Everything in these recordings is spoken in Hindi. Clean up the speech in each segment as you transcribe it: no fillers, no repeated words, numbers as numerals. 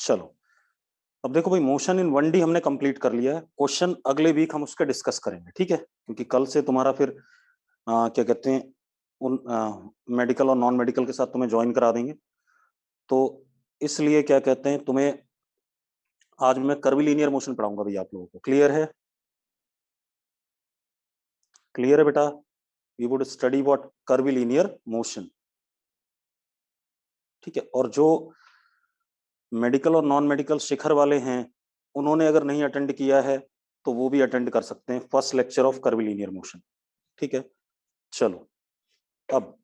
चलो अब देखो भाई, मोशन इन 1D हमने कंप्लीट कर लिया है। क्वेश्चन अगले वीक हम उसके डिस्कस करेंगे, ठीक है, क्योंकि कल से तुम्हारा फिर क्या कहते हैं, उन मेडिकल और नॉन मेडिकल के साथ तुम्हें ज्वाइन करा देंगे। तो इसलिए क्या कहते हैं, तुम्हें आज मैं कर्विलीनियर मोशन पढ़ाऊंगा भैया आप लोगों को। क्लियर है? क्लियर है बेटा? We would study what? Curvilinear motion. ठीक है, और जो मेडिकल और नॉन मेडिकल शिखर वाले हैं, उन्होंने अगर नहीं अटेंड किया है तो वो भी अटेंड कर सकते हैं फर्स्ट लेक्चर ऑफ कर्विलीनियर मोशन। ठीक है, चलो अब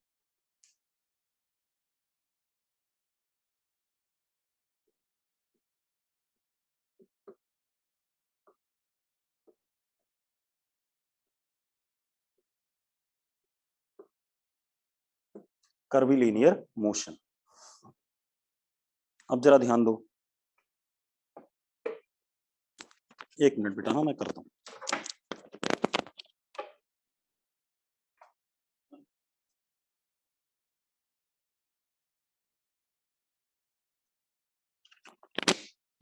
कर्विलीनियर मोशन, अब जरा ध्यान दो। एक मिनट बेटा, हाँ मैं करता हूँ।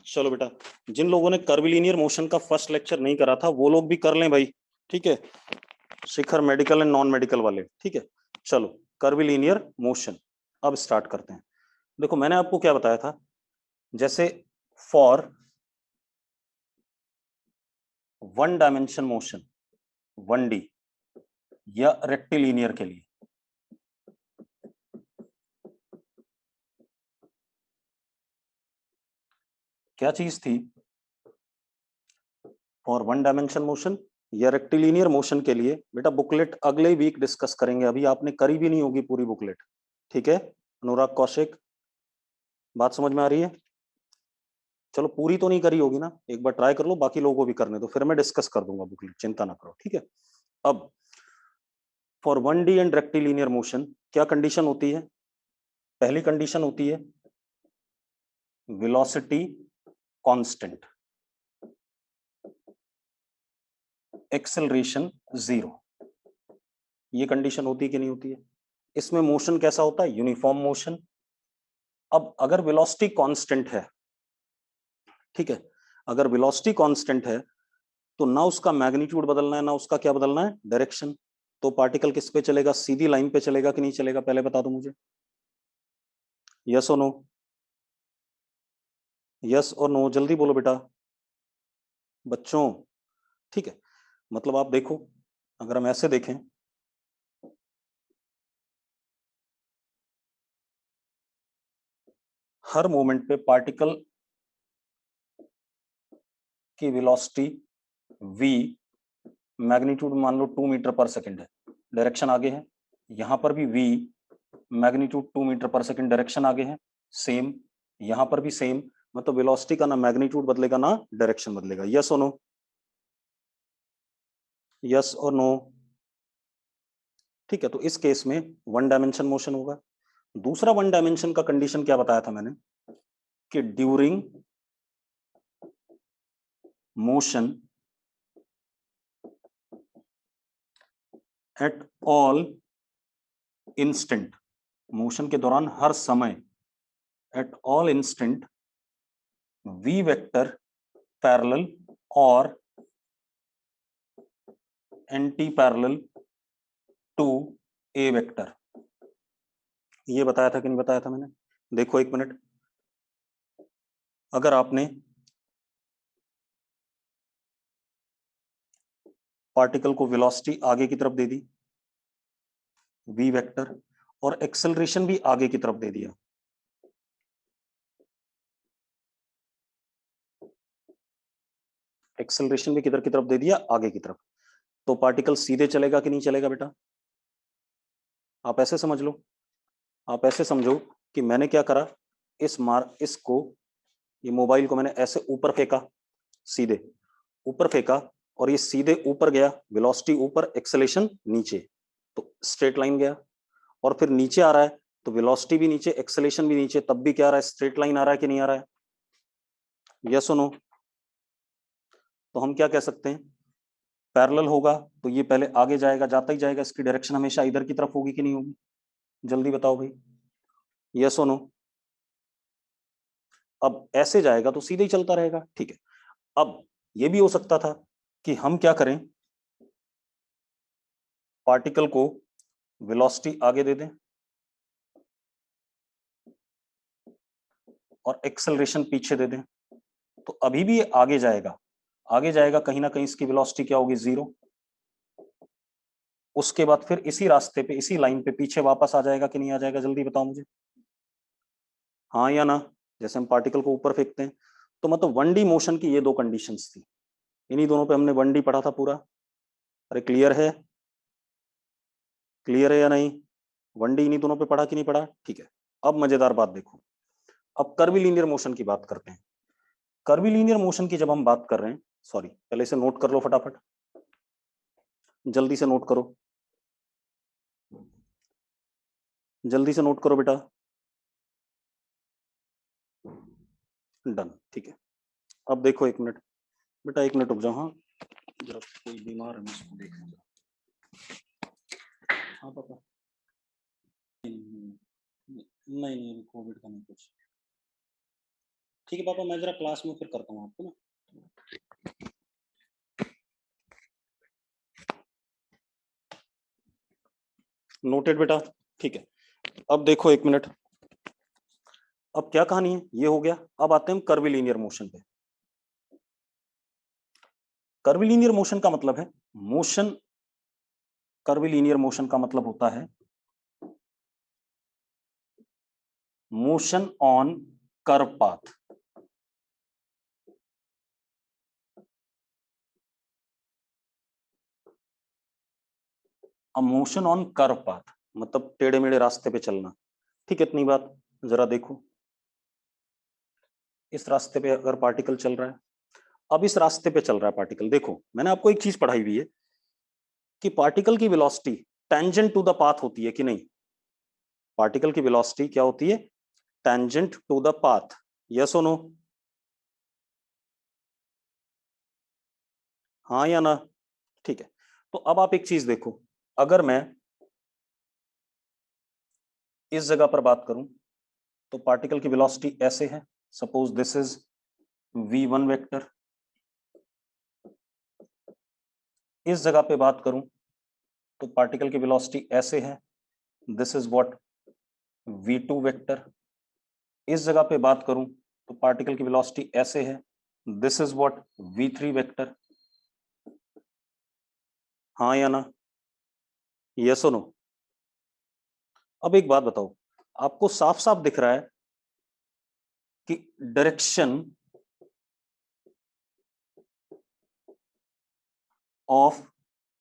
चलो बेटा, जिन लोगों ने कर्विलीनियर मोशन का फर्स्ट लेक्चर नहीं करा था वो लोग भी कर लें भाई। ठीक है, शिखर मेडिकल एंड नॉन मेडिकल वाले। ठीक है, चलो कर्विलीनियर मोशन अब स्टार्ट करते हैं। देखो मैंने आपको क्या बताया था, जैसे for one dimension motion 1D या रेक्टिलीनियर के लिए क्या चीज थी? फॉर वन डायमेंशन मोशन या रेक्टिलीनियर मोशन के लिए बेटा बुकलेट अगले वीक डिस्कस करेंगे, अभी आपने करी भी नहीं होगी पूरी बुकलेट। ठीक है अनुराग कौशिक, बात समझ में आ रही है? चलो पूरी तो नहीं करी होगी ना, एक बार ट्राई कर लो, बाकी लोगों को भी करने दो, फिर मैं डिस्कस कर दूंगा बुकलेट, चिंता ना करो। ठीक है, अब for 1D and rectilinear motion क्या कंडीशन होती है? पहली कंडीशन होती है वेलोसिटी कांस्टेंट, एक्सेलरेशन 0। ये कंडीशन होती है कि नहीं होती है? इसमें मोशन कैसा होता है? Uniform motion. अब अगर वेलोसिटी कांस्टेंट है, ठीक है, अगर वेलोसिटी कांस्टेंट है तो ना उसका मैग्नीट्यूड बदलना है ना उसका क्या बदलना है, डायरेक्शन। तो पार्टिकल किस पे चलेगा? सीधी लाइन पे चलेगा कि नहीं चलेगा, पहले बता दो मुझे, यस और नो। यस और नो, जल्दी बोलो बेटा बच्चों। ठीक है, मतलब आप देखो, अगर हम ऐसे देखें, हर मोमेंट पे पार्टिकल की वेलोसिटी v, मैग्नीट्यूड मान लो 2 मीटर पर सेकंड है, डायरेक्शन आगे है। यहां पर भी v, मैग्नीट्यूड 2 मीटर पर सेकंड, डायरेक्शन आगे है। सेम यहां पर भी सेम, मतलब वेलोसिटी का ना मैग्नीट्यूड बदलेगा ना डायरेक्शन बदलेगा। यस और नो? यस और नो? ठीक है, तो इस केस में वन डायमेंशन मोशन होगा। दूसरा वन डायमेंशन का कंडीशन क्या बताया था मैंने, कि during motion at all instant, मोशन के दौरान हर समय, at all instant v vector parallel और anti parallel to a vector. ये बताया था कि नहीं बताया था मैंने? देखो एक मिनट, अगर आपने पार्टिकल को वेलोसिटी आगे की तरफ दे दी v वेक्टर, और एक्सेलरेशन भी आगे की तरफ दे दिया, एक्सेलरेशन भी किधर की तरफ दे दिया, आगे की तरफ, तो पार्टिकल सीधे चलेगा कि नहीं चलेगा बेटा? आप ऐसे समझ लो, आप ऐसे समझो कि मैंने क्या करा, इसको, ये मोबाइल को मैंने ऐसे ऊपर फेंका, सीधे ऊपर फेंका, और ये सीधे ऊपर गया, वेलोसिटी ऊपर, एक्सेलेरेशन नीचे, तो स्ट्रेट लाइन गया। और फिर नीचे आ रहा है तो वेलोसिटी भी नीचे, एक्सेलेरेशन भी नीचे, तब भी क्या आ रहा है, स्ट्रेट लाइन आ रहा है कि नहीं आ रहा है? यस और नो? तो हम क्या कह सकते हैं, पैरेलल होगा तो ये पहले आगे जाएगा, जाता ही जाएगा, इसकी डायरेक्शन हमेशा इधर की तरफ होगी कि नहीं होगी? जल्दी बताओ भाई, यस और नो? अब ऐसे जाएगा तो सीधे ही चलता रहेगा, ठीक है। अब ये भी हो सकता था कि हम क्या करें, पार्टिकल को वेलोसिटी आगे दे दें और एक्सेलरेशन पीछे दे दें, तो अभी भी ये आगे जाएगा, आगे जाएगा, कहीं ना कहीं इसकी वेलोसिटी क्या होगी, 0। उसके बाद फिर इसी रास्ते पे, इसी लाइन पे पीछे वापस आ जाएगा कि नहीं आ जाएगा, जल्दी बताओ मुझे, हाँ या ना। जैसे हम पार्टिकल को ऊपर फेंकते हैं, तो मतलब 1D मोशन की ये दो कंडीशंस थी, इन्हीं दोनों पे हमने 1D पढ़ा था पूरा। अरे क्लियर है, क्लियर है या नहीं, 1D इन्हीं दोनों पे पढ़ा कि नहीं पढ़ा, ठीक है। अब मजेदार बात देखो, अब कर्वीलीनियर मोशन की बात करते हैं। कर्वीलीनियर मोशन की जब हम बात कर रहे हैं, सॉरी पहले इसे नोट कर लो फटाफट, जल्दी से नोट करो, जल्दी से नोट करो बेटा, डन, ठीक है। अब देखो एक मिनट बेटा, एक मिनट रुक जाओ, हाँ जरा कोई बीमार है, मैं उसको देख लूँ। हाँ पापा, नहीं नहीं कोविड का नहीं कुछ, ठीक है पापा, मैं जरा क्लास में फिर करता हूँ आपको ना। नोटेड बेटा, ठीक है। अब देखो एक मिनट, अब क्या कहानी है, ये हो गया। अब आते हैं हम कर्वीलीनियर मोशन पे। कर्वीलीनियर मोशन का मतलब है मोशन, कर्वीलीनियर मोशन का मतलब होता है motion on curve path. Motion on curve path मतलब टेढ़े मेढ़े रास्ते पे चलना, ठीक है। इतनी बात, जरा देखो, इस रास्ते पे अगर पार्टिकल चल रहा है, अब इस रास्ते पे चल रहा है पार्टिकल, देखो मैंने आपको एक चीज पढ़ाई हुई है कि पार्टिकल की velocity tangent to the path होती है कि नहीं, पार्टिकल की वेलोसिटी क्या होती है, tangent to the path, yes और नो, हाँ या ना, ठीक है। तो अब आप एक चीज देखो, अगर मैं इस जगह पर बात करूं, तो पार्टिकल की वेलोसिटी ऐसे है, suppose this is v1 vector. इस जगह पे बात करूं तो पार्टिकल की वेलोसिटी ऐसे है, this is what v2 vector. इस जगह पे बात करूं तो पार्टिकल की वेलोसिटी ऐसे है, this is what v3 vector, हाँ या ना, यस और नो। अब एक बात बताओ, आपको साफ साफ दिख रहा है कि direction of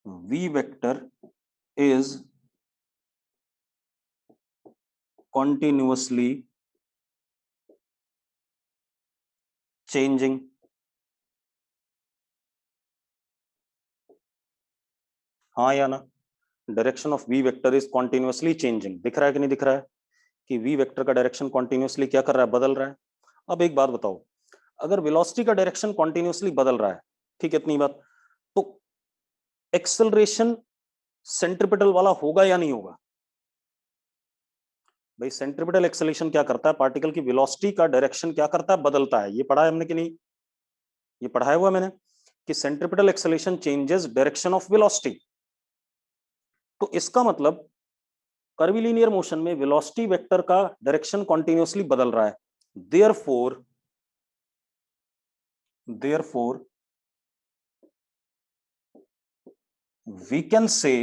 v vector is continuously changing, हाँ या ना, direction of v vector is continuously changing, दिख रहा है कि नहीं दिख रहा है कि v वेक्टर का डायरेक्शन कॉन्टिन्यूसली क्या कर रहा है, बदल रहा है। अब एक बात बताओ, अगर वेलोसिटी का डायरेक्शन कॉन्टिन्यूसली बदल रहा है, ठीक है, इतनी बात, तो एक्सेलरेशन सेंट्रिपिटल वाला होगा या नहीं होगा, भाई सेंट्रिपिटल एक्सेलरेशन क्या करता है, पार्टिकल की वेलोसिटी का डायरेक्शन क्या करता है, बदलता है, ये पढ़ा है हमने कि नहीं, ये पढ़ाया हुआ मैंने कि centripetal acceleration changes direction of velocity. तो इसका मतलब कर्वीलीनियर मोशन में वेलोसिटी वेक्टर का डायरेक्शन कॉन्टिन्यूसली बदल रहा है, therefore therefore we can say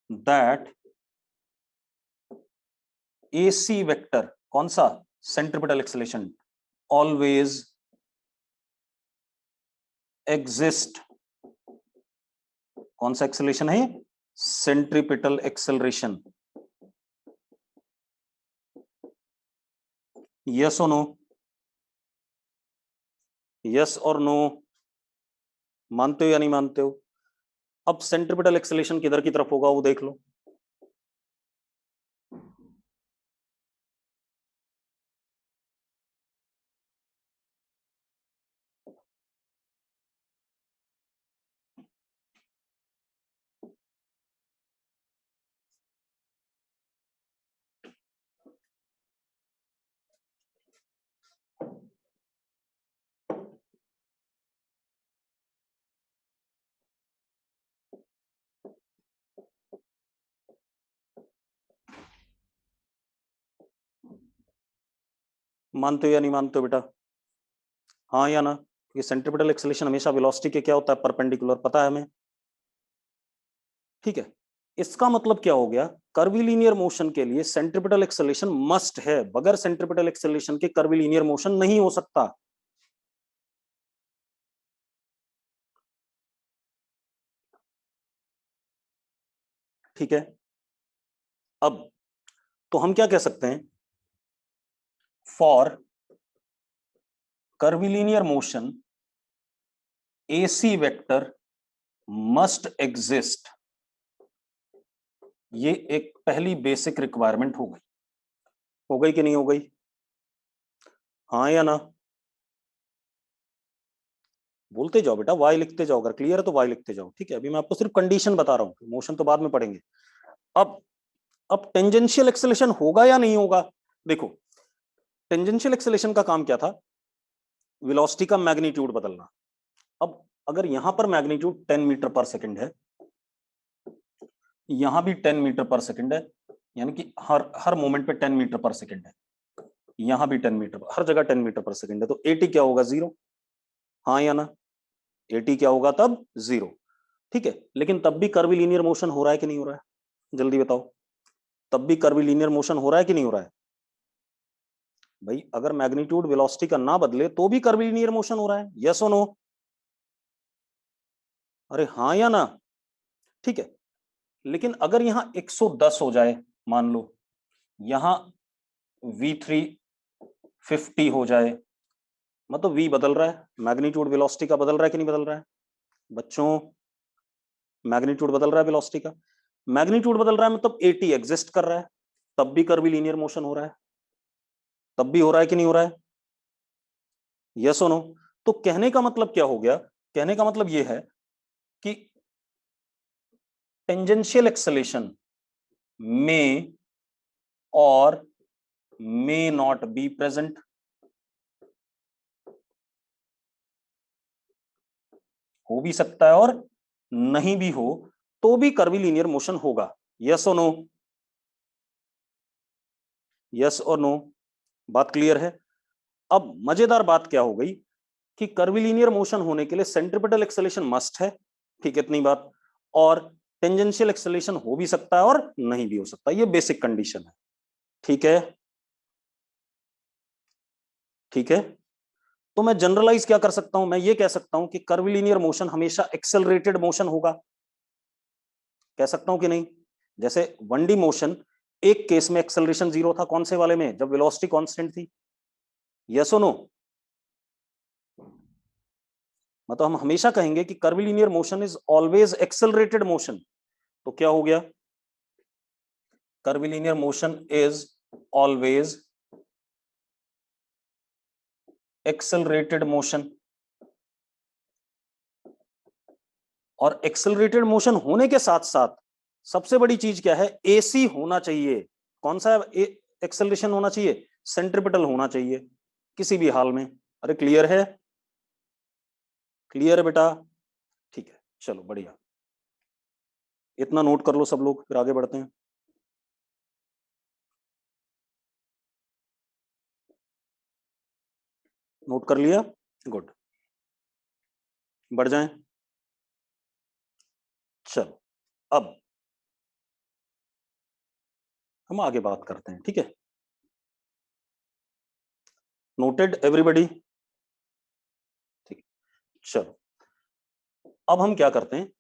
that AC vector, कौन सा, सेंट्रिपिटल एक्सेलरेशन, ऑलवेज एग्जिस्ट, कौन सा एक्सेलरेशन है, सेंट्रिपिटल एक्सेलरेशन, यस और नो, यस और नो, मानते हो या नहीं मानते हो। अब सेंट्रिपिटल एक्सेलरेशन किधर की तरफ होगा वो देख लो, मानते हो या नहीं मानते हो बेटा? हाँ या ना? ये सेंट्रिपिटल एक्सेलरेशन हमेशा वेलोसिटी के क्या होता है, परपेंडिकुलर, पता है हमें, ठीक है। इसका मतलब क्या हो गया, कर्विलीनियर मोशन के लिए सेंट्रिपिटल एक्सेलरेशन मस्ट है, बगैर सेंट्रिपिटल एक्सेलरेशन के कर्विलीनियर मोशन नहीं हो सकता। ठीक है। अब तो हम क्या कह सकते हैं, for कर्विलीनियर motion AC vector must exist, ये एक पहली बेसिक रिक्वायरमेंट हो गई कि नहीं हो गई? हाँ या ना? बोलते जाओ बेटा, वाई लिखते जाओ, अगर क्लियर है तो वाई लिखते जाओ, ठीक है। अभी मैं आपको सिर्फ कंडीशन बता रहा हूं, मोशन तो बाद में पढ़ेंगे। अब अब टेंजेंशियल एक्सेलेरेशन होगा या नहीं होगा? देखो, टेंजेंशियल एक्सेलेरेशन का काम क्या था, वेलोसिटी का मैग्नीट्यूड बदलना। अब अगर यहां पर मैग्नीट्यूड 10 मीटर पर सेकंड है, यहां भी 10 मीटर पर सेकंड है, यानी कि हर हर मोमेंट पे 10 मीटर पर सेकंड है, यहां भी 10 मीटर, हर जगह 10 मीटर पर सेकंड है, तो AT क्या होगा, जीरो। हाँ या ना? AT क्या होगा तब, जीरो। ठीक है, लेकिन तब भी कर्विलीनियर मोशन हो रहा है कि नहीं हो रहा है, जल्दी बताओ, तब भी कर्विलीनियर मोशन हो रहा है कि नहीं हो रहा है? भाई अगर मैग्नीट्यूड वेलोसिटी का ना बदले तो भी कर्विलीनियर मोशन हो रहा है, यस और नो? अरे हाँ या ना? ठीक है, लेकिन अगर यहां 110 हो जाए, मान लो यहां V3 50 हो जाए, मतलब V बदल रहा है, मैग्नीट्यूड वेलोसिटी का बदल रहा है कि नहीं बदल रहा है बच्चों? मैग्नीट्यूड बदल रहा है वेलोसिटी का, मैग्नीट्यूड बदल रहा है, मतलब AT एग्जिस्ट कर रहा है, तब भी कर्विलीनियर मोशन हो रहा है, तब भी हो रहा है कि नहीं हो रहा है, यस और नो? तो कहने का मतलब क्या हो गया, कहने का मतलब यह है कि टेंजेंशियल एक्सेलेरेशन में और मे नॉट बी प्रेजेंट, हो भी सकता है और नहीं भी हो, तो भी कर्विलीनियर मोशन होगा, यस और नो? यस और नो? बात क्लियर है? अब मजेदार बात क्या हो गई कि कर्विलीनियर मोशन होने के लिए सेंट्रिपिटल एक्सेलरेशन मस्ट है, ठीक है, इतनी बात। और टेंजेंशियल एक्सेलरेशन हो भी सकता है और नहीं भी हो सकता, ये बेसिक कंडीशन है, ठीक है। ठीक है, तो मैं जनरलाइज क्या कर सकता हूं, मैं ये कह सकता हूं कि कर्विलीनियर मोशन हमेशा एक्सेलरेटेड मोशन होगा, कह सकता हूं कि नहीं? जैसे 1D मोशन, एक केस में एक्सेलरेशन जीरो था, कौन से वाले में, जब वेलोसिटी कांस्टेंट थी, यस और नो? मतलब हम हमेशा कहेंगे कि कर्विलीनियर motion is always accelerated motion, तो क्या हो गया, कर्विलीनियर motion is always accelerated motion. और एक्सेलरेटेड मोशन होने के साथ साथ सबसे बड़ी चीज क्या है, AC होना चाहिए। कौन सा एक्सेलरेशन होना चाहिए, सेंट्रिपिटल होना चाहिए किसी भी हाल में। अरे क्लियर है, क्लियर है बेटा? ठीक है, चलो बढ़िया, इतना नोट कर लो सब लोग, फिर आगे बढ़ते हैं। नोट कर लिया, गुड, बढ़ जाएं। चलो अब हम आगे बात करते हैं, ठीक है, नोटेड एवरीबॉडी? ठीक, चलो अब हम क्या करते हैं,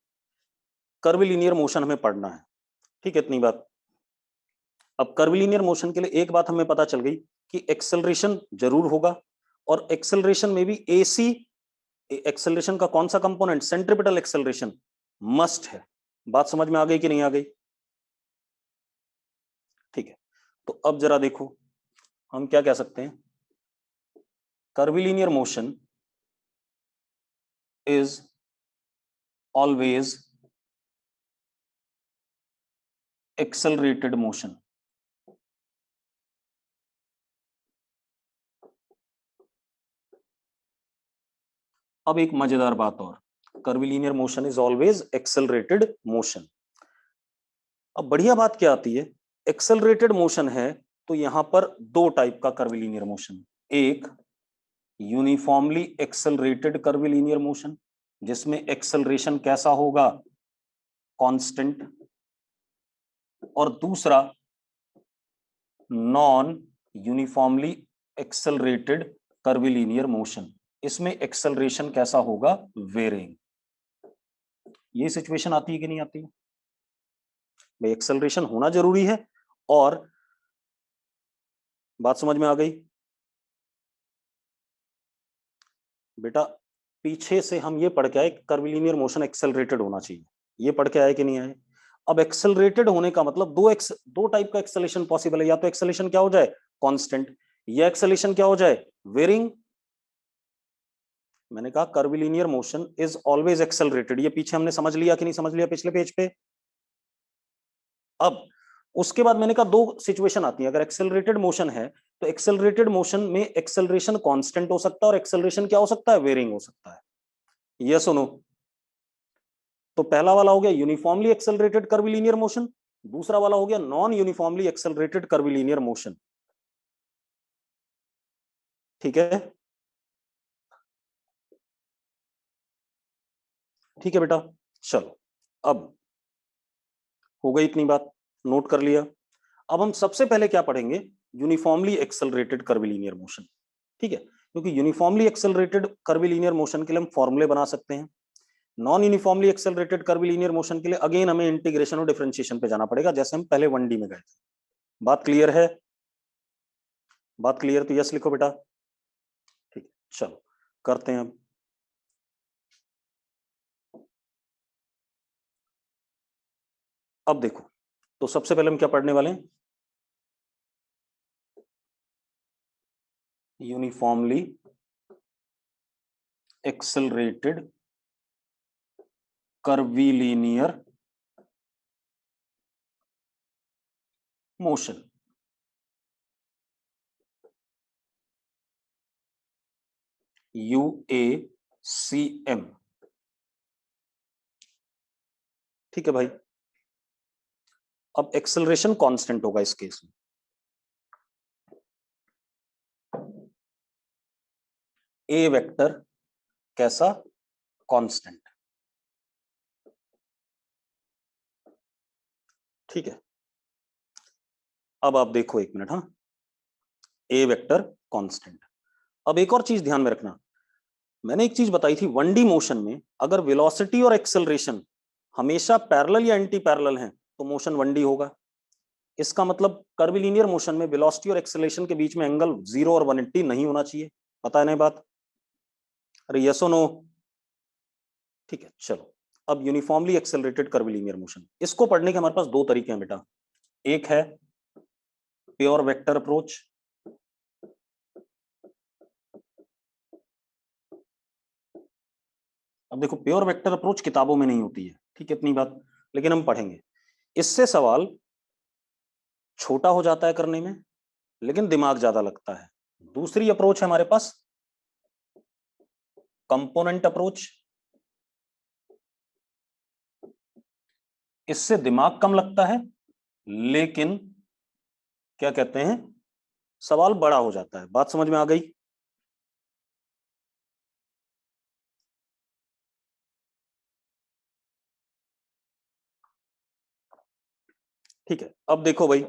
कर्विलीनियर मोशन हमें पढ़ना है, ठीक है, इतनी बात। अब कर्विलीनियर मोशन के लिए एक बात हमें पता चल गई कि एक्सेलरेशन जरूर होगा, और एक्सेलरेशन में भी AC एक्सेलरेशन का कौन सा कंपोनेंट, सेंट्रिपिटल एक्सेलरेशन मस्ट है। बात समझ में आ गई कि नहीं आ गई? ठीक है, तो अब जरा देखो हम क्या कह सकते हैं, कर्विलीनियर motion is always accelerated motion. अब एक मजेदार बात और, कर्विलीनियर motion is always accelerated motion. अब बढ़िया बात क्या आती है, एक्सेलरेटेड मोशन है तो यहां पर दो टाइप का कर्विलीनियर मोशन, एक यूनिफॉर्मली एक्सेलरेटेड कर्विलिनियर मोशन जिसमें एक्सेलरेशन कैसा होगा, कांस्टेंट, और दूसरा non uniformly accelerated curvilinear motion, इसमें एक्सेलरेशन कैसा होगा, वेरिंग। ये सिचुएशन आती है कि नहीं आती है भाई? एक्सेलरेशन होना जरूरी है, और बात समझ में आ गई बेटा? पीछे से हम ये पढ़ के आए कर्विलिनियर मोशन एक्सेलरेटेड होना चाहिए, ये पढ़ के आए कि नहीं आए? अब एक्सेलरेटेड होने का मतलब दो टाइप का एक्सेलेशन पॉसिबल है, या तो एक्सेलेशन क्या हो जाए, कांस्टेंट, या एक्सेलेशन क्या हो जाए, वेरिंग। मैंने कहा curvilinear motion is always accelerated, ये पीछे हमने समझ लिया कि नहीं समझ लिया पिछले पेज पे? अब उसके बाद मैंने कहा दो सिचुएशन आती है, अगर एक्सेलरेटेड मोशन है तो एक्सेलरेटेड मोशन में एक्सेलरेशन कांस्टेंट हो सकता है और एक्सेलरेशन क्या हो सकता है, वेरिंग हो सकता है। ये सुनो, तो पहला वाला हो गया यूनिफॉर्मली एक्सेलरेटेड कर्विलिनियर मोशन, दूसरा वाला हो गया non uniformly accelerated curvilinear motion. ठीक है, ठीक है बेटा, चलो अब हो गई इतनी बात, नोट कर लिया। अब हम सबसे पहले क्या पढ़ेंगे, यूनिफॉर्मली एक्सेलरेटेड कर्विलिनियर मोशन। ठीक है, क्योंकि यूनिफॉर्मली एक्सेलरेटेड कर्विलिनियर मोशन के लिए हम फॉर्मूले बना सकते हैं, non uniformly accelerated curvilinear motion के लिए अगेन हमें इंटीग्रेशन और डिफरेंशिएशन पे जाना पड़ेगा, जैसे हम पहले 1D में गए थे। बात क्लियर है? बात क्लियर तो यस लिखो बेटा। ठीक है, चलो करते हैं अब देखो, तो सबसे पहले हम क्या पढ़ने वाले हैं, uniformly accelerated curvilinear motion. UACM। ठीक है भाई, अब एक्सेलरेशन कांस्टेंट होगा इस केस में, ए वेक्टर कैसा, कांस्टेंट। ठीक है, अब आप देखो एक मिनट, हाँ, ए वेक्टर कांस्टेंट। अब एक और चीज ध्यान में रखना, मैंने एक चीज बताई थी, 1D मोशन में अगर वेलोसिटी और एक्सेलरेशन हमेशा पैरेलल या एंटी पैरेलल हैं तो मोशन 1D होगा। इसका मतलब कर्विलिनियर मोशन में वेलोसिटी और एक्सेलरेशन के बीच में एंगल 0 और 180 नहीं होना चाहिए। पता है नहीं बात? अरे यस और नो? ठीक है, चलो अब यूनिफॉर्मली एक्सेलरेटेड कर्विलिनियर मोशन, इसको पढ़ने के हमारे पास दो तरीके हैं बेटा, एक है प्योर वेक्टर अप्रोच, अब देखो प्योर वेक्टर अप्रोच किताबों में नहीं होती है, ठीक है, इतनी बात, लेकिन हम पढ़ेंगे। इससे सवाल छोटा हो जाता है करने में, लेकिन दिमाग ज्यादा लगता है। दूसरी अप्रोच है हमारे पास कंपोनेंट अप्रोच, इससे दिमाग कम लगता है, लेकिन क्या कहते हैं, सवाल बड़ा हो जाता है। बात समझ में आ गई? ठीक है, अब देखो भाई,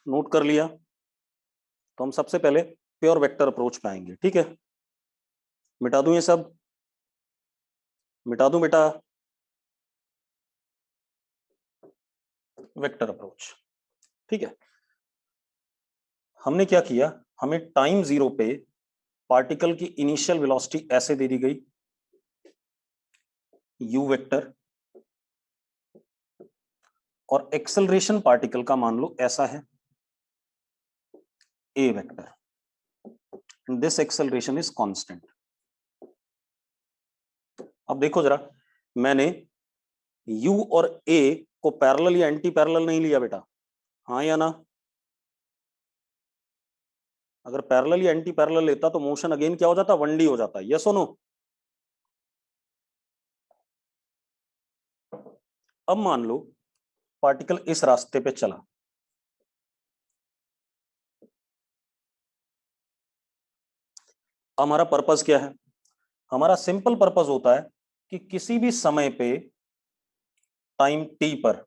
नोट कर लिया, तो हम सबसे पहले प्योर वेक्टर अप्रोच पे आएंगे। ठीक है, मिटा दूं ये सब, मिटा दूं बेटा, वेक्टर अप्रोच। ठीक है, हमने क्या किया, हमें टाइम 0 पे पार्टिकल की इनिशियल वेलोसिटी ऐसे दे दी गई, u वेक्टर, और एक्सेलरेशन पार्टिकल का मान लो ऐसा है, a vector, this acceleration is constant. अब देखो जरा, मैंने u और a को पैरेलल या एंटी पैरेलल नहीं लिया बेटा, हाँ या ना? अगर पैरेलल या एंटी पैरेलल लेता तो मोशन अगेन क्या हो जाता, 1D हो जाता। यस और नो? अब मान लो पार्टिकल इस रास्ते पे चला, हमारा पर्पस क्या है? हमारा सिंपल पर्पस होता है कि किसी भी समय पे टाइम टी पर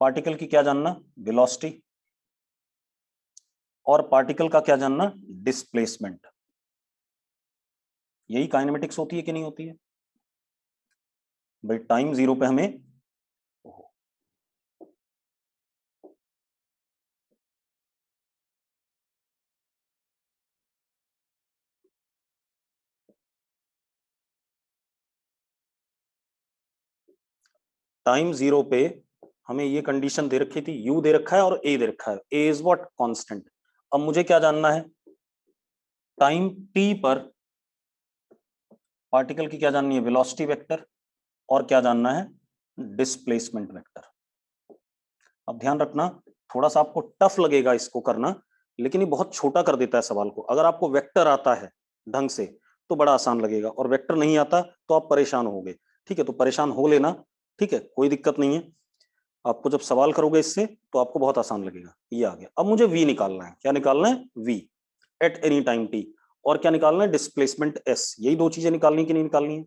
पार्टिकल की क्या जानना? वेलोसिटी, और पार्टिकल का क्या जानना? डिस्प्लेसमेंट। यही काइनेमेटिक्स होती है कि नहीं होती है भाई? टाइम जीरो पे हमें टाइम जीरो पे हमें ये कंडीशन दे रखी थी, यू दे रखा है और ए दे रखा है। A is what? कांस्टेंट। अब मुझे क्या जानना है? टाइम टी पर पार्टिकल की क्या जाननी है? वेलोसिटी वेक्टर, और क्या जानना है? Displacement vector. अब ध्यान रखना, थोड़ा सा आपको टफ लगेगा इसको करना, लेकिन ये बहुत छोटा कर देता है सवाल को। अगर आपको वेक्टर आता है ढंग से तो बड़ा आसान लगेगा, और वेक्टर नहीं आता तो आप परेशान होगे। ठीक है, तो परेशान हो लेना, ठीक है, कोई दिक्कत नहीं है। आपको जब सवाल करोगे इससे तो आपको बहुत आसान लगेगा। ये आ गया। अब मुझे v निकालना है। क्या निकालना है? v at any time t। और क्या निकालना है? Displacement s। यही दो चीजें निकालनी कि नहीं निकालनी है?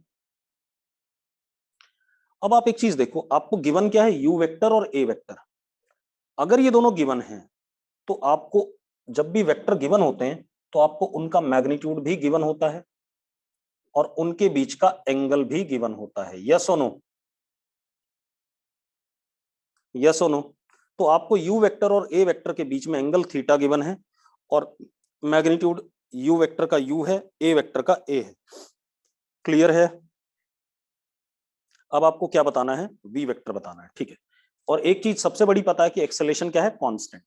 अब आप एक चीज देखो, आपको गिवन क्या है? u वेक्टर और a वेक्टर। अगर ये दोनों गिवन हैं तो आपको, जब भी वेक्टर गिवन होते हैं तो आपको उनका मैग्नीट्यूड भी गिवन होता है और उनके बीच का एंगल भी गिवन होता है। यस और नो? यस और नो? तो आपको u वेक्टर और a वेक्टर के बीच में एंगल थीटा गिवन है, और मैग्नीट्यूड u वेक्टर का u है, a वेक्टर का a है। क्लियर है? अब आपको क्या बताना है? v वेक्टर बताना है। ठीक है, और एक चीज सबसे बड़ी पता है कि एक्सेलेरेशन क्या है? कांस्टेंट।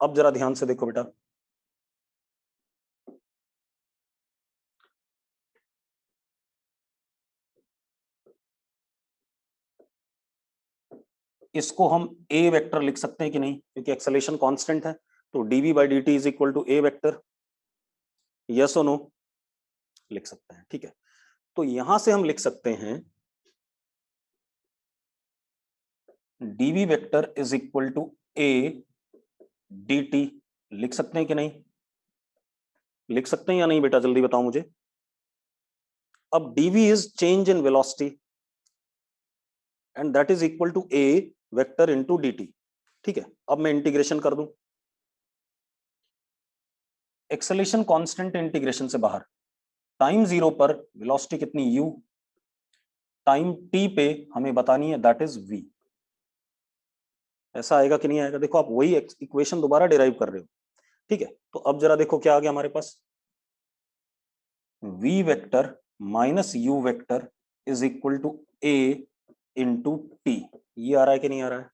अब जरा ध्यान से देखो बेटा, इसको हम a वेक्टर लिख सकते हैं कि नहीं? क्योंकि एक्सेलेरेशन कांस्टेंट है, तो dv by dt is equal to a vector. Yes और नो? लिख सकते हैं। ठीक है, तो यहां से हम लिख सकते हैं dv vector is equal to a dt। लिख सकते हैं कि नहीं? लिख सकते हैं या नहीं बेटा? जल्दी बताओ मुझे। अब dv is change in velocity and that is equal to a vector into dt। ठीक है, अब मैं इंटीग्रेशन कर दूं। एक्सेलेरेशन कांस्टेंट इंटीग्रेशन से बाहर। टाइम जीरो पर वेलोसिटी कितनी? u। टाइम t पे हमें बतानी है, दैट इज v। ऐसा आएगा कि नहीं आएगा? देखो, आप वही इक्वेशन दोबारा डिराइव कर रहे हो। ठीक है, तो अब जरा देखो क्या आ गया हमारे पास। v vector minus u vector is equal to a into t. ये आ रहा है कि नहीं आ रहा है?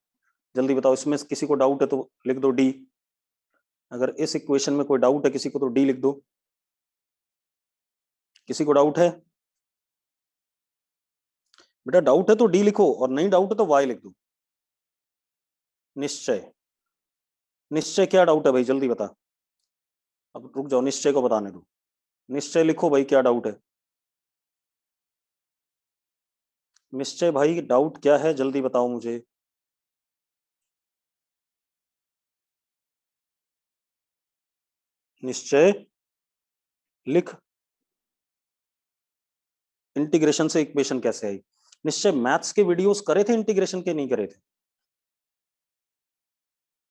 जल्दी बताओ। इसमें किसी को डाउट है तो लिख दो d। अगर इस इक्वेशन में कोई डाउट है किसी को तो d लिख दो। किसी को डाउट है? बेटा डाउट है तो d लिखो, और नहीं डाउट है तो y लिख दो। निश्चय। निश्चय क्या डाउट है भाई? जल्दी बता। अब रुक जाओ, निश्चय को बताने दो। निश्चय लिखो भाई, क्या डाउट है? निश्चय भाई, डाउट क्या है? जल्दी बताओ मुझे। निश्चय लिख। इंटीग्रेशन से इक्वेशन कैसे आई? निश्चय मैथ्स के वीडियोस करे थे इंटीग्रेशन के? नहीं करे थे?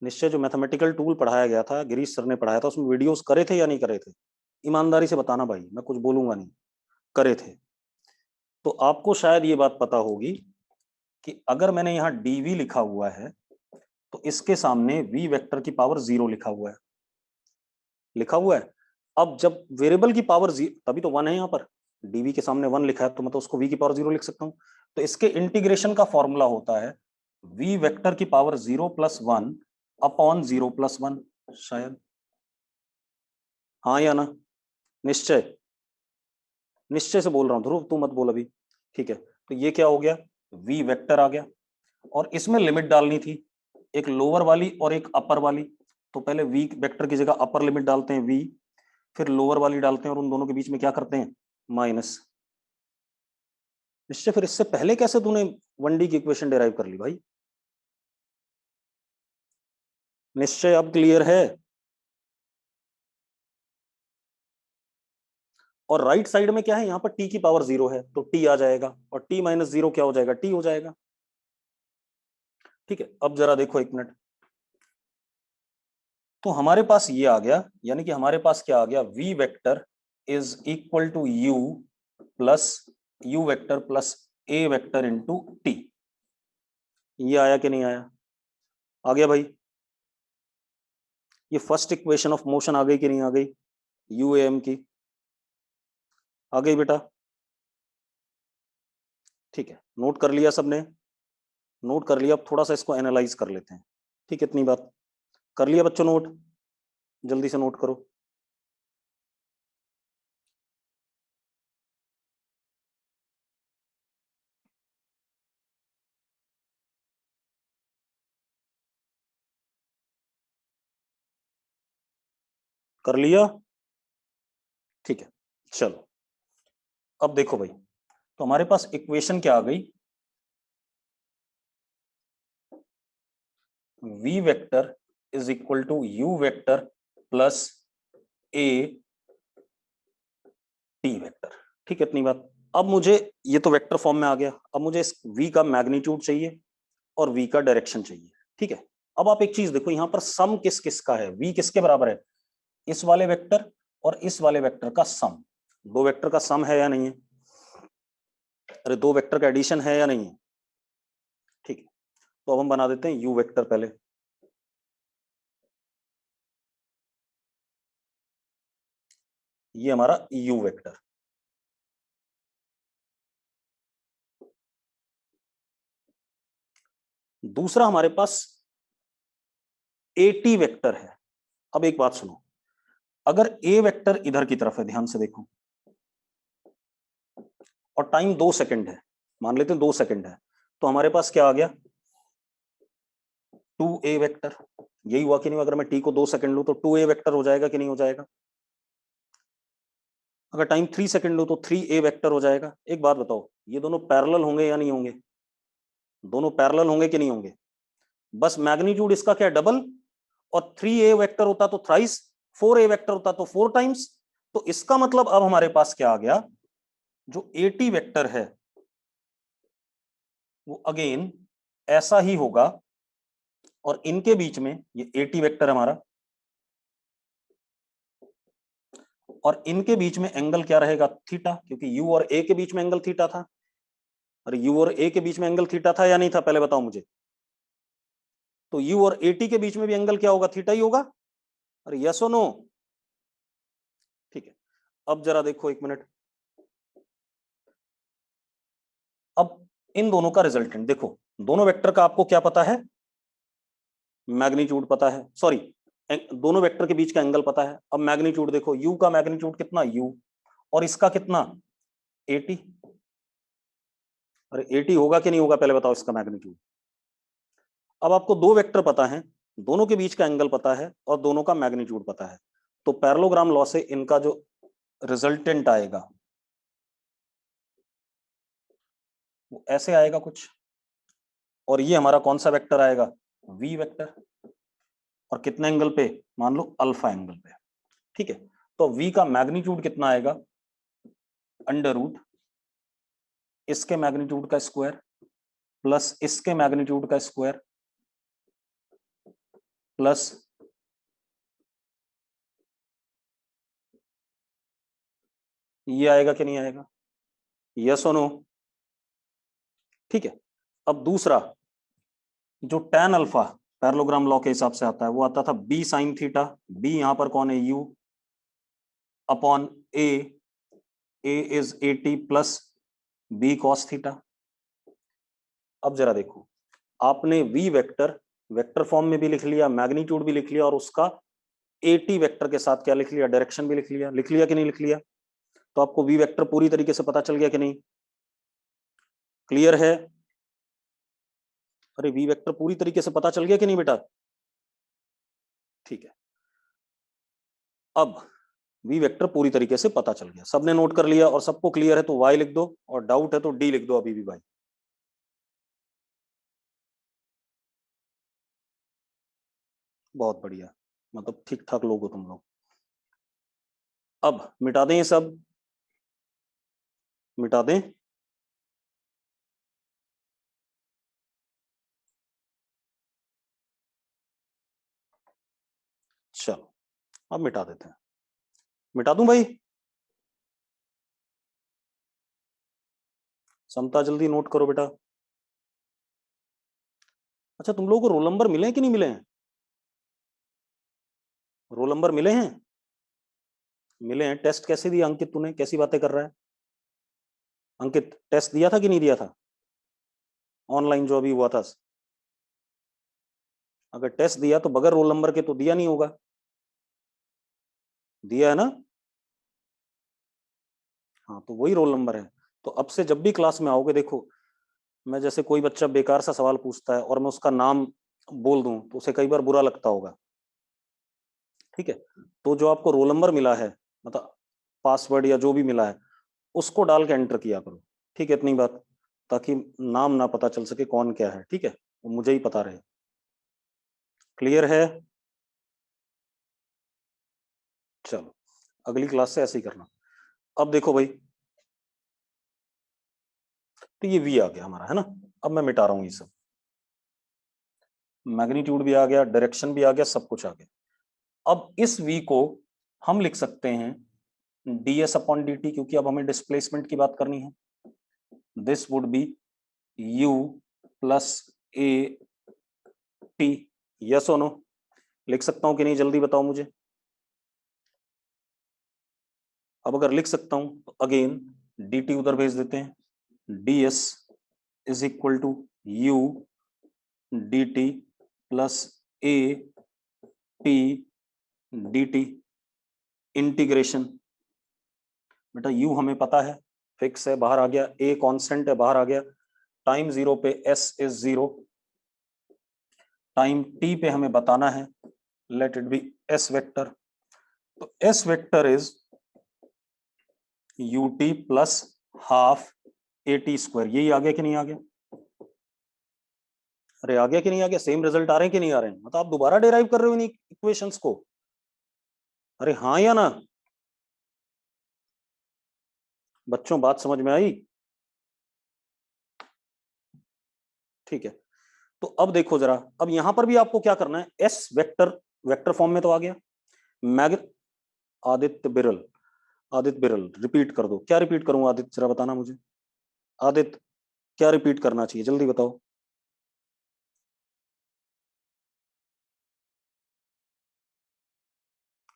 निश्चय जो मैथमेटिकल टूल पढ़ाया गया था, गिरीश सर ने पढ़ाया था, उसमें वीडियोस करे थे या नहीं करे थे? ईमानदारी से बताना भाई, मैं कुछ बोलूंगा नहीं। करे थे? तो आपको शायद ये बात पता होगी कि अगर मैंने यहाँ dv लिखा हुआ है तो इसके सामने v वेक्टर की पावर 0 लिखा हुआ है। लिखा हुआ है। अब जब वेरिएबल की पावर तभी तो 1 है यहाँ पर। dv के सामने 1 लिखा है तो मैं तो उसको v की पावर 0 लिख सकता हूँ। तो इसके इंटीग्रेशन का फॉर्मूला होता है v वेक्टर की पावर 0 प्लस 1 अपॉन 0 प्लस 1। शायद। हाँ या ना? निश्चय। निश्चय से बोल रहा हूँ, ध्रुव तू मत बोल अभी। ठीक है, तो ये क्या हो गया? v वेक्टर आ गया, और इसमें लिमिट डालनी थी, एक लोअर वाली और एक अपर वाली। तो पहले v वेक्टर की जगह अपर लिमिट डालते हैं v, फिर लोअर वाली डालते हैं, और उन दोनों के बीच में क्या करते हैं? माइनस। निश्चय, फिर इससे पहले कैसे तूने 1D की इक्वेशन डिराइव कर ली भाई? निश्चय अब क्लियर है? और राइट साइड में क्या है, यहाँ पर t की पावर 0 है तो t आ जाएगा, और t माइनस 0 क्या हो जाएगा, t हो जाएगा। ठीक है, अब जरा देखो 1 मिनट, तो हमारे पास ये आ गया, यानी कि हमारे पास क्या आ गया, v vector is equal to u plus u vector plus a vector into t। ये आया कि नहीं आया, आ गया भाई। ये फर्स्ट इक्वेशन ऑफ मोशन आ गई कि नहीं आ गई, यू एम की, आ गई बेटा। ठीक है, नोट कर लिया सबने, नोट कर लिया। अब थोड़ा सा इसको एनालाइज कर लेते हैं। ठीक है, इतनी बात कर लिया बच्चों, नोट जल्दी से नोट करो। कर लिया, ठीक है। चलो अब देखो भाई, तो हमारे पास इक्वेशन क्या आ गई, v vector is equal to u vector plus a t vector. ठीक है, इतनी बात। अब मुझे, ये तो वेक्टर फॉर्म में आ गया, अब मुझे इस v का मैग्नीट्यूड चाहिए और v का डायरेक्शन चाहिए। ठीक है, अब आप एक चीज देखो, यहां पर सम किस किस का है, v किसके बराबर है, इस वाले वेक्टर और इस वाले वेक्टर का सम। दो वेक्टर का सम है या नहीं है, अरे दो वेक्टर का एडिशन है या नहीं है। ठीक है, तो अब हम बना देते हैं u वेक्टर पहले। ये हमारा u वेक्टर, दूसरा हमारे पास at वेक्टर है। अब एक बात सुनो, अगर a वेक्टर इधर की तरफ है, ध्यान से देखो, और टाइम 2 सेकंड है, मान लेते हैं 2 सेकंड है, तो हमारे पास क्या आ गया, 2a वेक्टर। यही हुआ कि नहीं, अगर मैं t को 2 सेकंड लूं तो 2a वेक्टर हो जाएगा कि नहीं हो जाएगा। अगर टाइम 3 सेकंड लूं तो 3a वेक्टर हो जाएगा। एक बात बताओ, ये दोनों पैरेलल होंगे या नहीं होंगे, दोनों पैरेलल होंगे कि नहीं होंगे। बस मैग्नीट्यूड इसका क्या, डबल, और 3a वेक्टर होता तो थ्राइस, 4a वेक्टर होता तो 4 टाइम्स। तो इसका मतलब अब हमारे पास क्या आ गया, जो at वेक्टर है वो अगेन ऐसा ही होगा, और इनके बीच में ये at वेक्टर हमारा, और इनके बीच में एंगल क्या रहेगा, थीटा, क्योंकि u और a के बीच में एंगल थीटा था। अरे u और a के बीच में एंगल थीटा था या नहीं था, पहले बताओ मुझे। तो u और at के बीच में भी एंगल क्या होगा, थीटा ही होगा। अरे यस और नो। ठीक है, अब जरा देखो 1 मिनट, अब इन दोनों का रिजल्टेंट देखो, दोनों वेक्टर का आपको क्या पता है, मैग्नीट्यूड पता है, सॉरी, दोनों वेक्टर के बीच का एंगल पता है। अब मैग्नीट्यूड देखो, u का मैग्नीट्यूड कितना, u, और इसका कितना, 80। अरे 80 होगा कि नहीं होगा, पहले बताओ इसका मैग्नीट्यूड। अब आपको दो वेक्टर पता है, दोनों के बीच का एंगल पता है, और दोनों का मैग्नीट्यूड पता है, तो पैरेललोग्राम लॉ से इनका जो रिजल्टेंट आएगा वो ऐसे आएगा कुछ, और ये हमारा कौन सा वेक्टर आएगा, v वेक्टर, और कितने एंगल पे, मान लो अल्फा एंगल पे। ठीक है, तो v का मैग्नीट्यूड कितना आएगा, अंडर रूट इसके मैग्नीट्यूड का स्क्वायर प्लस इसके मैग्नीट्यूड का स्क्वायर प्लस ये आएगा कि नहीं आएगा, यस और नो। ठीक है, अब दूसरा, जो tan अल्फा पैरेललोग्राम लॉ के हिसाब से आता है, वो आता था b साइन थीटा, b यहां पर कौन है, u upon a, a is 80 plus b cos theta. अब जरा देखो, आपने v वेक्टर वेक्टर फॉर्म में भी लिख लिया, मैग्नीट्यूड भी लिख लिया, और उसका at वेक्टर के साथ क्या लिख लिया, डायरेक्शन भी लिख लिया कि नहीं लिख लिया। तो आपको v वेक्टर पूरी तरीके से पता चल गया कि नहीं, क्लियर है। अरे v वेक्टर पूरी तरीके से पता चल गया कि नहीं बेटा। ठीक है, अब v वेक्टर पूरी तरीके से पता चल गया, सबने नोट कर लिया और सबको क्लियर है तो y लिख दो, और डाउट है तो d लिख दो अभी भी भाई। बहुत बढ़िया, मतलब ठीक ठाक लोग हो तुम लोग। अब मिटा दें ये सब, मिटा दें? चलो अब मिटा देते हैं। मिटा दूं भाई? समता जल्दी नोट करो बेटा। अच्छा, तुम लोगों को रोल नंबर मिले हैं कि नहीं मिले हैं? रोल नंबर मिले हैं? मिले हैं। टेस्ट कैसे दिया अंकित? तूने कैसी बातें कर रहा है अंकित? टेस्ट दिया था कि नहीं दिया था? ऑनलाइन जो अभी हुआ था। अगर टेस्ट दिया तो बगैर रोल नंबर के तो दिया नहीं होगा। दिया है ना? हाँ, तो वही रोल नंबर है। तो अब से जब भी क्लास में आओगे, देखो, मैं जैसे कोई बच्चा बेकार सा सवाल पूछता है और मैं उसका नाम बोल दूं तो उसे कई बार बुरा लगता होगा, ठीक है? तो जो आपको रोल नंबर मिला है, मतलब पासवर्ड या जो भी मिला है, उसको डाल के एंटर किया करो, ठीक है? इतनी बात, ताकि नाम ना पता चल सके कौन क्या है, ठीक है? वो मुझे ही पता रहे। क्लियर है? चलो, अगली क्लास से ऐसे ही करना। अब देखो भाई, तो ये वी आ गया हमारा, है ना? अब मैं मिटा रहा हूं ये सब। मैग्नीट्यूड भी आ गया, डायरेक्शन भी आ गया, सब कुछ आ गया। अब इस वी को हम लिख सकते हैं ds अपॉन dt, क्योंकि अब हमें डिस्प्लेसमेंट की बात करनी है। This would be u plus a T. Yes और नो? लिख सकता हूं कि नहीं, जल्दी बताओ मुझे। अब अगर लिख सकता हूं तो अगेन dt उधर भेज देते हैं। ds is equal to u dt plus a t dt integration. बेटा u हमें पता है, फिक्स है, बाहर आ गया। a कांस्टेंट है, बाहर आ गया। टाइम जीरो पे s is zero. Time t पे हमें बताना है, let it be s vector. तो s vector is ut plus half A T square. यही आ गया कि नहीं आ गया? अरे आ गया कि नहीं आ गया? सेम रिजल्ट आ रहे हैं कि नहीं आ रहे हैं? मतलब आप दोबारा डिराइव कर रहे हो इन इक्वेशंस को? अरे हाँ या ना? बच्चों, बात समझ में आई? ठीक है। तो अब देखो जरा, अब यहां पर भी आपको क्या करना है, एस वेक्टर वेक्टर फॉर्म में तो आ गया। मैग आदित्य बिरल, आदित्य बिरल रिपीट कर दो। क्या रिपीट करूं आदित्य, जरा बताना मुझे। आदित्य, क्या रिपीट करना चाहिए, जल्दी बताओ।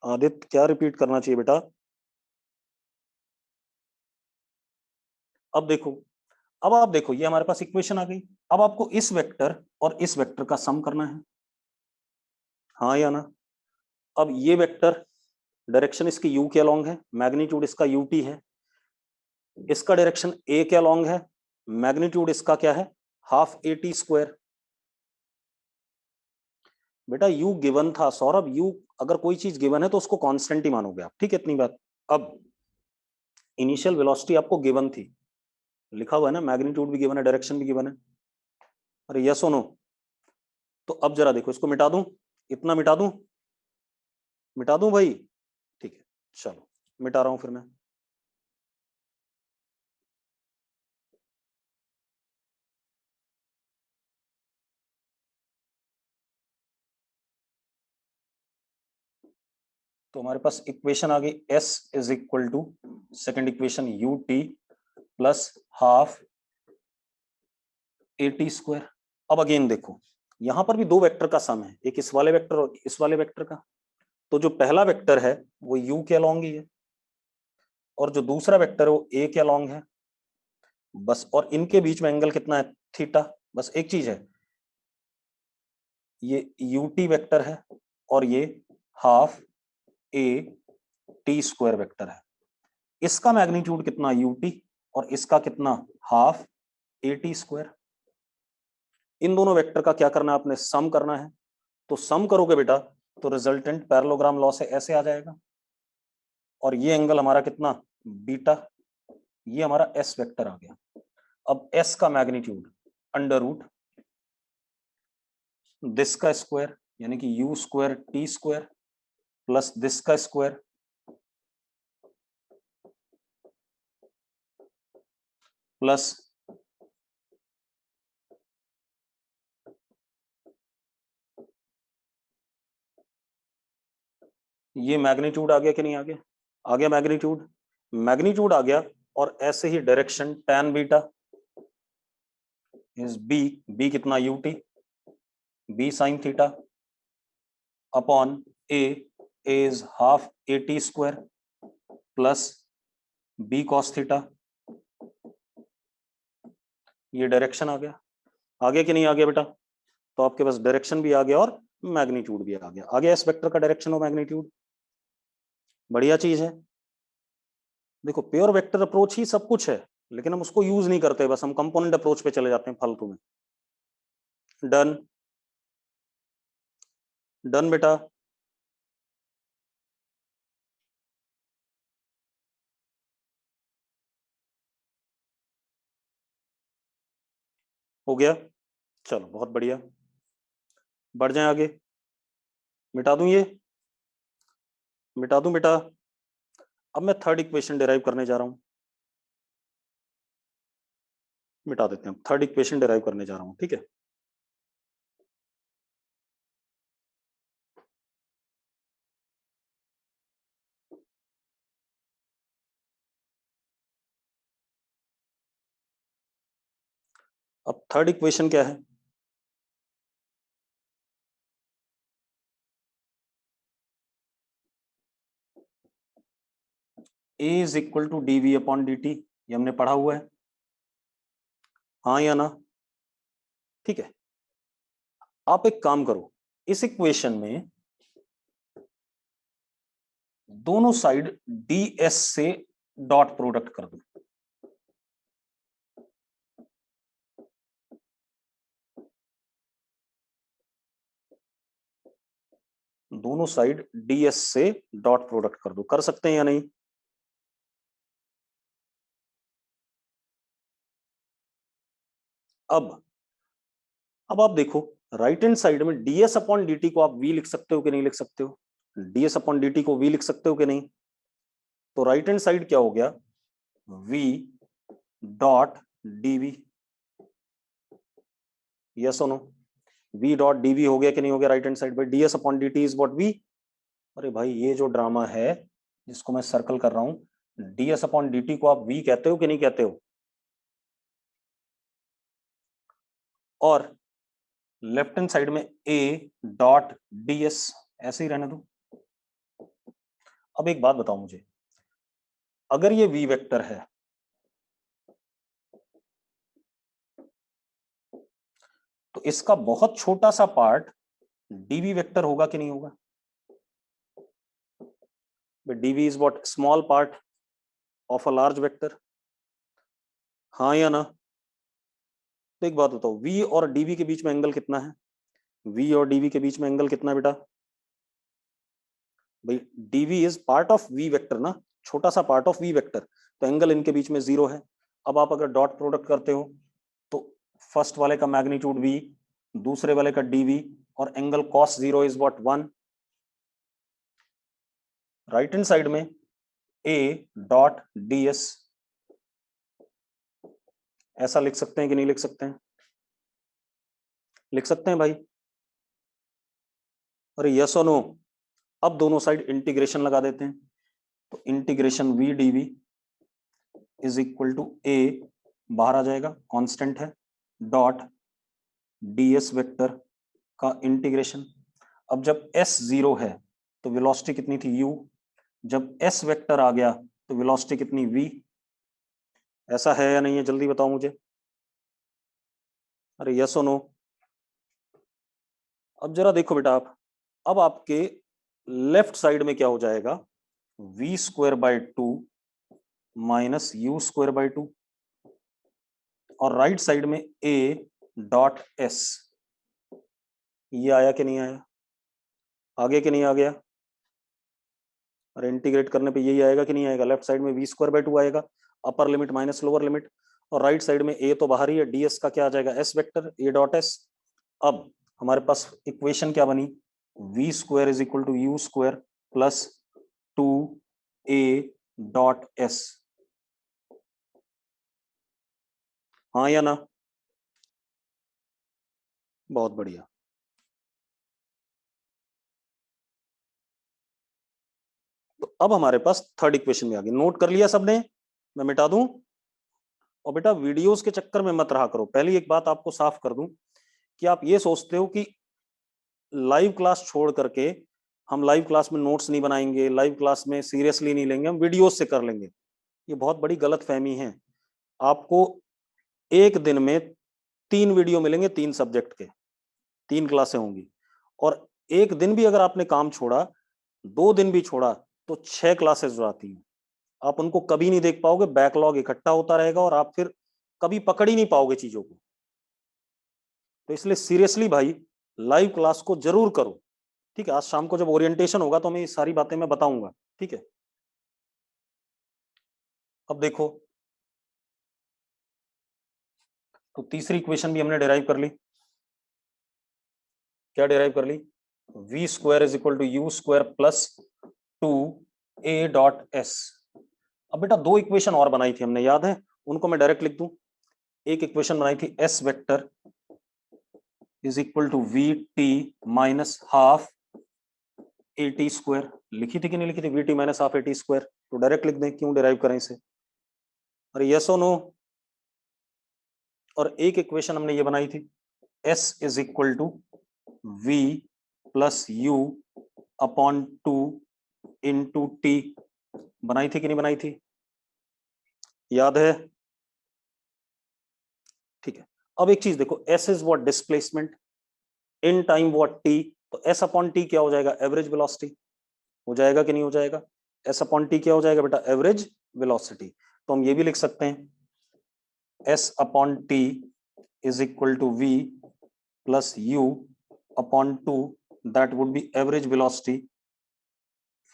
आदित्य, क्या रिपीट करना चाहिए बेटा? अब देखो, अब आप देखो, ये हमारे पास इक्वेशन आ गई। अब आपको इस वेक्टर और इस वेक्टर का सम करना है, हाँ या ना? अब ये वेक्टर, डायरेक्शन इसकी यू के अलोंग है, मैग्नीट्यूड इसका यू टी है। इसका डायरेक्शन ए के अलोंग है, मैग्नीट्यूड इसका क्या है, हाफ ए टी स्क्वायर। बेटा यू गिवन था सौरभ, यू अगर कोई चीज गिवन है तो उसको कांस्टेंट ही मानोगे आप, ठीक है? इतनी बात। अब इनिशियल वेलोसिटी आपको गिवन थी, लिखा हुआ है ना, मैग्नीट्यूड भी गिवन है, डायरेक्शन भी गिवन है। अरे यस और नो? तो अब जरा देखो, इसको मिटा दूं, इतना मिटा दूं, मिटा दूं भाई? ठीक है, चलो मिटा रहा हूं फिर मैं। तो हमारे पास इक्वेशन आ गई, s is equal to second equation u t plus half A T square. अब अगेन देखो, यहां पर भी दो वेक्टर का सम है, एक इस वाले वेक्टर और इस वाले वेक्टर का। तो जो पहला वेक्टर है वो u के अलोंग ही है, और जो दूसरा वेक्टर है वो a के अलोंग है, बस। और इनके बीच में एंगल कितना है, थीटा। बस एक चीज है, ये यू टी वेक्टर है और ये half A T square vector है। इसका मैग्नीट्यूड कितना, यू टी, और इसका कितना, हाफ ए टी स्क्वायर। इन दोनों वेक्टर का क्या करना है, आपने सम करना है। तो सम करोगे बेटा तो रिजल्टेंट पैरेललोग्राम लॉ से ऐसे आ जाएगा, और ये एंगल हमारा कितना, बीटा। ये हमारा एस वेक्टर आ गया। अब एस का मैग्नीट्यूड अंडर रूट दिस का स्क्वायर, यानी कि you square T square plus this का स्क्वायर प्लस ये मैग्नीट्यूड आ गया कि नहीं आ गया? आ गया मैग्नीट्यूड, मैग्नीट्यूड आ गया। और ऐसे ही direction tan beta is B, B कितना UT, B sine theta upon A is half A T square plus B cos theta. ये डायरेक्शन आ गया कि नहीं आ गया बेटा? तो आपके पास डायरेक्शन भी आ गया और मैग्नीट्यूड भी आ गया इस वेक्टर का डायरेक्शन और मैग्नीट्यूड। बढ़िया चीज है। देखो प्योर वेक्टर अप्रोच ही सब कुछ है, लेकिन हम उसको यूज नहीं करते, बस हम कंपोनेंट अप्रोच पे चले जाते हैं फालतू में। डन, डन बेटा। हो गया, चलो बहुत बढ़िया। बढ़ जाए आगे, मिटा दूं ये, मिटा दूं बेटा। अब मैं थर्ड इक्वेशन डिराइव करने जा रहा हूं, मिटा देते हैं। थर्ड इक्वेशन डिराइव करने जा रहा हूं, ठीक है। अब थर्ड इक्वेशन क्या है? A is equal to D V upon D T, ये हमने पढ़ा हुआ है, हाँ या ना? ठीक है। आप एक काम करो, इस इक्वेशन में दोनों साइड डी एस से डॉट प्रोडक्ट कर दो। दोनों साइड डी एस से डॉट प्रोडक्ट कर दो, कर सकते हैं या नहीं? अब आप देखो, राइट हैंड साइड में ds अपॉन dt को आप v लिख सकते हो कि नहीं लिख सकते हो? ds अपॉन dt को v लिख सकते हो कि नहीं? तो राइट हैंड साइड क्या हो गया? v डॉट dv, यस और नो? v डॉट dv हो गया कि नहीं हो गया राइट हैंड साइड पे? ds upon dt is what v। अरे भाई ये जो ड्रामा है जिसको मैं सर्कल कर रहा हूं, ds अपॉन dt को आप v कहते हो कि नहीं कहते हो? और लेफ्ट हैंड साइड में a डॉट ds, ऐसे ही रहने दो। अब एक बात बताओ मुझे, अगर ये v वेक्टर है तो इसका बहुत छोटा सा पार्ट dv वेक्टर होगा कि नहीं होगा? dv is what, small part of a large vector, हाँ या ना? तो एक बात बताओ, v और dv के बीच में एंगल कितना है? v और dv के बीच में एंगल कितना है बेटा? भाई dv is part of v vector ना, छोटा सा पार्ट ऑफ v वेक्टर, तो एंगल इनके बीच में 0 है। अब आप अगर डॉट प्रोडक्ट करते हो तो फर्स्ट वाले का मैग्नीट्यूड v, दूसरे वाले का dv, और angle cos 0 is what 1। Right hand side में a डॉट ds, ऐसा लिख सकते हैं कि नहीं लिख सकते हैं? लिख सकते हैं भाई? अरे यस और नो? अब दोनों साइड इंटीग्रेशन लगा देते हैं, तो integration v dv is equal to a, बाहर आ जाएगा कांस्टेंट है, डॉट ds वेक्टर का इंटीग्रेशन। अब जब s 0 है तो वेलोसिटी कितनी थी u, जब s वेक्टर आ गया तो वेलोसिटी कितनी v। ऐसा है या नहीं है, जल्दी बताओ मुझे। अरे यस और नो? अब जरा देखो बेटा आप, अब आपके लेफ्ट साइड में क्या हो जाएगा? v square by 2 minus you square by 2, और राइट साइड में a डॉट s, ये आया कि नहीं आया? आ गया कि नहीं आ गया? और इंटीग्रेट करने पे यही आएगा कि नहीं आएगा? लेफ्ट साइड में वी स्क्वायर बाय 2 आएगा, upper limit minus lower limit, और राइट साइड में ए तो बाहर ही है, ds का क्या आ जाएगा? s vector, a dot s। अब हमारे पास इक्वेशन क्या बनी? V square is equal to you square plus 2a dot s। हाँ या ना? बहुत बढ़िया। तो अब हमारे पास थर्ड इक्वेशन में आ गई। नोट कर लिया सबने? मैं मिटा दूं? और बेटा वीडियोस के चक्कर में मत रहा करो। पहली एक बात आपको साफ कर दूं कि आप ये सोचते हो कि लाइव क्लास छोड़ करके हम लाइव क्लास में नोट्स नहीं बनाएंगे, लाइव क्लास में सीरियसली नहीं लेंगे, हम वीडियोस से कर लेंगे। ये बहुत बड़ी गलत फहमी है। आपको एक दिन में 3 वीडियो मिलेंगे, 3 सब्जेक्ट के, 3 क्लासें होंगी। और एक दिन भी अगर आपने काम छोड़ा, 2 दिन भी छोड़ा, तो 6 क्लासेस जो आती हैं आप उनको कभी नहीं देख पाओगे। बैकलॉग इकट्ठा होता रहेगा और आप फिर कभी पकड़ ही नहीं पाओगे चीजों को। तो इसलिए सीरियसली भाई लाइव क्लास को जरूर करो। ठीक है, आज शाम को जब ओरिएंटेशन होगा तो मैं ये सारी बातें मैं बताऊंगा। ठीक है, अब देखो, तो तीसरी इक्वेशन भी हमने डिराइव कर ली। क्या डिराइव कर ली? V square is equal to you square plus 2a.s। अब बेटा 2 इक्वेशन और बनाई थी हमने, याद है? उनको मैं डायरेक्ट लिख दूं। एक इक्वेशन बनाई थी s vector is equal to v t minus half A T square. लिखी थी कि नहीं लिखी थी? V t minus half A T square. तो डायरेक्ट लिख दें, क्यों डिराइव करें इसे? अरे यस और नो? और एक इक्वेशन हमने ये बनाई थी s is equal to v plus u upon 2 into t. बनाई थी कि नहीं बनाई थी? याद है? ठीक है, अब एक चीज देखो, s is what? Displacement. In time what? T. तो s अपॉन टी क्या हो जाएगा? Average velocity. हो जाएगा कि नहीं हो जाएगा? s अपॉन टी क्या हो जाएगा बेटा? Average velocity. तो हम ये भी लिख सकते हैं s upon t is equal to v plus u upon 2, that would be average velocity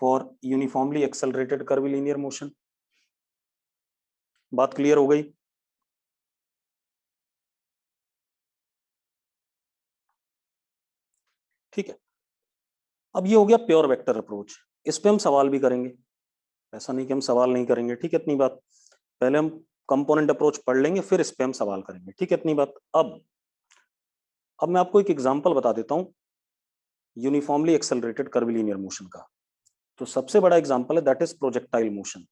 for uniformly accelerated curvilinear motion. बात क्लियर हो गई? ठीक है, अब ये हो गया प्योर वेक्टर अप्रोच। इस पे हम सवाल भी करेंगे, ऐसा नहीं कि हम सवाल नहीं करेंगे। ठीक है, इतनी बात। पहले हम कंपोनेंट अप्रोच पढ़ लेंगे, फिर इस पे हम सवाल करेंगे। ठीक है, इतनी बात। अब मैं आपको एक एग्जांपल बता देता हूं यूनिफॉर्मली एक्सेलरेटेड कर्वीलिनियर मोशन का। तो सबसे बड़ा एग्जांपल है, दैट इज प्रोजेक्टाइल मोशन।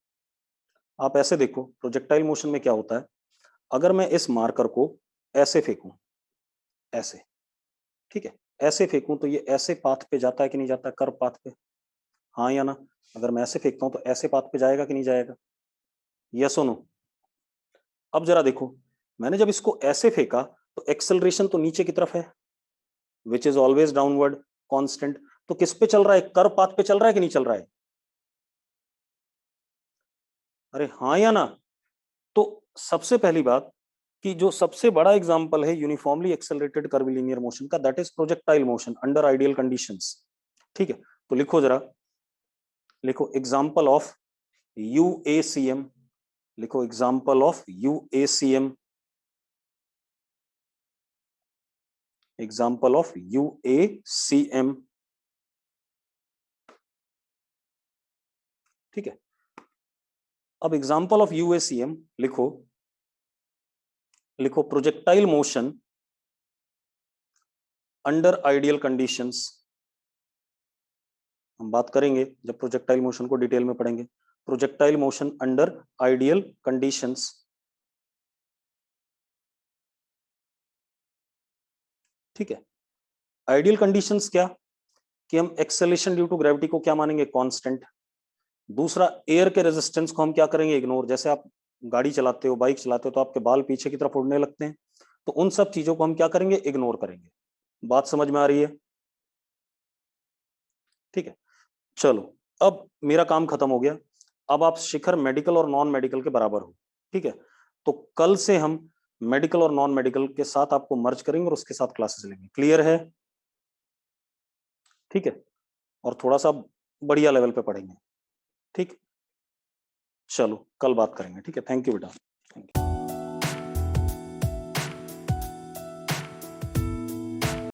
आप ऐसे देखो, प्रोजेक्टाइल मोशन में क्या होता है, अगर मैं इस मार्कर को ऐसे फेंकूं, ऐसे, ठीक है, ऐसे फेंकूं तो ये ऐसे पाथ पे जाता है कि नहीं जाता? कर्व पाथ पे, हाँ या ना? अगर मैं ऐसे फेंकता हूं तो ऐसे पाथ पे जाएगा कि नहीं जाएगा? यस और नो? अब जरा देखो, मैंने जब इसको ऐसे फेंका तो एक्सेलरेशन तो नीचे की तरफ है, which is always downward constant. तो किस पे चल रहा है? कर्व पाथ पे चल रहा है कि नहीं चल रहा है? अरे हाँ या ना? तो सबसे पहली बात कि जो सबसे बड़ा एग्जांपल है यूनिफॉर्मली एक्सेलरेटेड कर्वीलिनियर मोशन का, that is projectile motion under ideal conditions. ठीक है, तो लिखो जरा, लिखो एग्जांपल ऑफ यूएसीएम। लिखो example of UACM. Example of UACM. ठीक है, अब एग्जांपल ऑफ यूएसीएम लिखो, लिखो projectile motion under ideal conditions. हम बात करेंगे जब प्रोजेक्टाइल मोशन को डिटेल में पढ़ेंगे। Projectile motion under ideal conditions. ठीक है, आइडियल कंडीशंस क्या? कि हम एक्सेलेरेशन ड्यू टू ग्रेविटी को क्या मानेंगे? कांस्टेंट। दूसरा, एयर के रेजिस्टेंस को हम क्या करेंगे? इग्नोर। जैसे आप गाड़ी चलाते हो, बाइक चलाते हो, तो आपके बाल पीछे की तरफ उड़ने लगते हैं, तो उन सब चीजों को हम क्या करेंगे? इग्नोर करेंगे। बात समझ में आ रही है? ठीक है, चलो, अब मेरा काम खत्म हो गया। अब आप शिखर मेडिकल और नॉन मेडिकल के बराबर हो। ठीक है, तो कल से हम मेडिकल और नॉन मेडिकल के साथ आपको मर्ज करेंगे और उसके साथ क्लासेस लेंगे। क्लियर है? ठीक है, और थोड़ा सा बढ़िया लेवल पे पढ़ेंगे। ठीक, चलो कल बात करेंगे। ठीक है, थैंक यू बेटा।